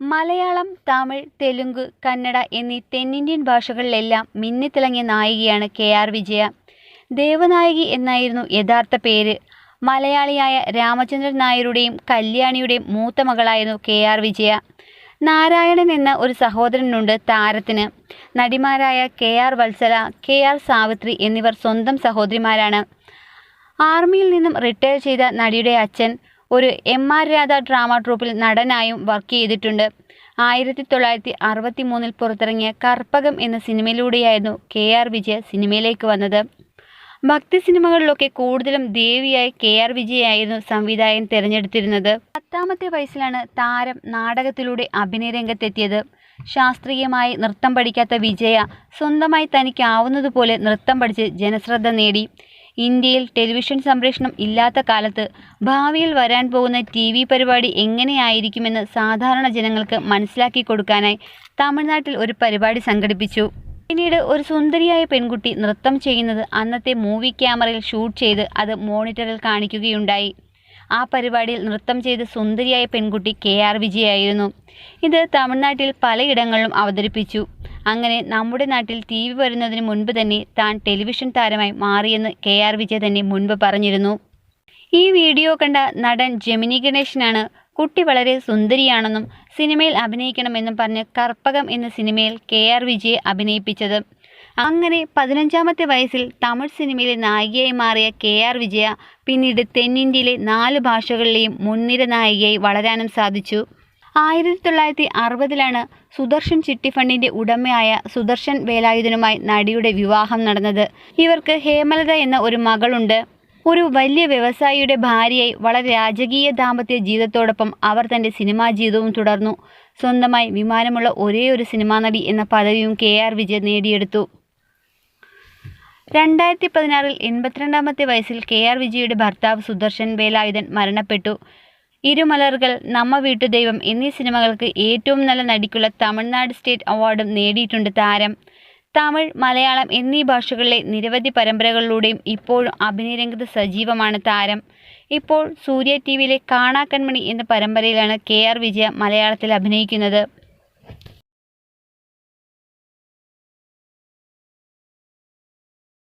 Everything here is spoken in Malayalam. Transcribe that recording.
മലയാളം, തമിഴ്, തെലുങ്ക്, കന്നഡ എന്നീ തെന്നിന്ത്യൻ ഭാഷകളിലെല്ലാം മിന്നിത്തിളങ്ങിയ നായികയാണ് കെ.ആർ. വിജയ. ദേവനായകി എന്നായിരുന്നു യഥാർത്ഥ പേര്. മലയാളിയായ രാമചന്ദ്രൻ നായരുടെയും കല്യാണിയുടെയും മൂത്ത മകളായിരുന്നു കെ.ആർ. വിജയ. നാരായണൻ എന്ന ഒരു സഹോദരനുണ്ട് താരത്തിന്. നടിമാരായ കെ.ആർ. വത്സല, കെ.ആർ. സാവിത്രി എന്നിവർ സ്വന്തം സഹോദരിമാരാണ്. ആർമിയിൽ നിന്നും റിട്ടയർ ചെയ്ത നടിയുടെ അച്ഛൻ ഒരു എം.ആർ. രാധ ഡ്രാമ ട്രൂപ്പിൽ നടനായും വർക്ക് ചെയ്തിട്ടുണ്ട്. 1963 പുറത്തിറങ്ങിയ കർപ്പകം എന്ന സിനിമയിലൂടെയായിരുന്നു കെ.ആർ. വിജയ സിനിമയിലേക്ക് വന്നത്. ഭക്തി സിനിമകളിലൊക്കെ കൂടുതലും ദേവിയായി കെ.ആർ. വിജയയായിരുന്നു സംവിധായകൻ തിരഞ്ഞെടുത്തിരുന്നത്. 10ാമത്തെ വയസ്സിലാണ് താരം നാടകത്തിലൂടെ അഭിനയ രംഗത്തെത്തിയത്. ശാസ്ത്രീയമായി നൃത്തം പഠിക്കാത്ത വിജയ സ്വന്തമായി തനിക്കാവുന്നതുപോലെ നൃത്തം പഠിച്ച് ജനശ്രദ്ധ നേടി. ഇന്ത്യയിൽ ടെലിവിഷൻ സംപ്രേഷണം ഇല്ലാത്ത കാലത്ത് ഭാവിയിൽ വരാൻ പോകുന്ന TV പരിപാടി എങ്ങനെയായിരിക്കുമെന്ന് സാധാരണ ജനങ്ങൾക്ക് മനസ്സിലാക്കി കൊടുക്കാനായി തമിഴ്നാട്ടിൽ ഒരു പരിപാടി സംഘടിപ്പിച്ചു. പിന്നീട് ഒരു സുന്ദരിയായ പെൺകുട്ടി നൃത്തം ചെയ്യുന്നത് അന്നത്തെ മൂവി ക്യാമറയിൽ ഷൂട്ട് ചെയ്ത് അത് മോണിറ്ററിൽ കാണിക്കുകയുണ്ടായി. ആ പരിപാടിയിൽ നൃത്തം ചെയ്ത സുന്ദരിയായ പെൺകുട്ടി കെ.ആർ. വിജയായിരുന്നു. ഇത് തമിഴ്നാട്ടിൽ പലയിടങ്ങളിലും അവതരിപ്പിച്ചു. അങ്ങനെ നമ്മുടെ നാട്ടിൽ TV വരുന്നതിന് മുൻപ് തന്നെ താൻ ടെലിവിഷൻ താരമായി മാറിയെന്ന് കെ.ആർ. വിജയ തന്നെ മുൻപ് പറഞ്ഞിരുന്നു. ഈ വീഡിയോ കണ്ട നടൻ ജെമിനി ഗണേശനാണ് കുട്ടി വളരെ സുന്ദരിയാണെന്നും സിനിമയിൽ അഭിനയിക്കണമെന്നും പറഞ്ഞ് കർപ്പകം എന്ന സിനിമയിൽ കെ.ആർ. വിജയെ അഭിനയിപ്പിച്ചത്. അങ്ങനെ 15ാമത്തെ വയസ്സിൽ തമിഴ് സിനിമയിലെ നായികയായി മാറിയ കെ.ആർ. വിജയ പിന്നീട് തെന്നിന്ത്യയിലെ 4 ഭാഷകളിലെയും മുൻനിര നായികയായി വളരാനും സാധിച്ചു. 1960ലാണ് സുദർശൻ ചിട്ടി ഫണ്ടിന്റെ ഉടമയായ സുദർശൻ വേലായുധനുമായി നടിയുടെ വിവാഹം നടന്നത്. ഇവർക്ക് ഹേമലത എന്ന ഒരു മകളുണ്ട്. ഒരു വലിയ വ്യവസായിയുടെ ഭാര്യയായി വളരെ രാജകീയ ദാമ്പത്യ ജീവിതത്തോടൊപ്പം അവർ തന്റെ സിനിമാ ജീവിതവും തുടർന്നു. സ്വന്തമായി വിമാനമുള്ള ഒരേയൊരു സിനിമാ നടി എന്ന പദവിയും കെ.ആർ. വിജയ നേടിയെടുത്തു. 2016ൽ 82ാമത്തെ വയസ്സിൽ കെ.ആർ. വിജയയുടെ ഭർത്താവ് സുദർശൻ വേലായുധൻ മരണപ്പെട്ടു. ഇരുമലർകൾ, നമ്മ വീട്ടുദൈവം എന്നീ സിനിമകൾക്ക് ഏറ്റവും നല്ല നടിക്കുള്ള തമിഴ്നാട് സ്റ്റേറ്റ് അവാർഡും നേടിയിട്ടുണ്ട് താരം. തമിഴ്, മലയാളം എന്നീ ഭാഷകളിലെ നിരവധി പരമ്പരകളിലൂടെയും ഇപ്പോഴും അഭിനയരംഗത്ത് സജീവമാണ് താരം. ഇപ്പോൾ സൂര്യ TVയിലെ കാണാ കൺമണി എന്ന പരമ്പരയിലാണ് കെ.ആർ. വിജയ മലയാളത്തിൽ അഭിനയിക്കുന്നത്.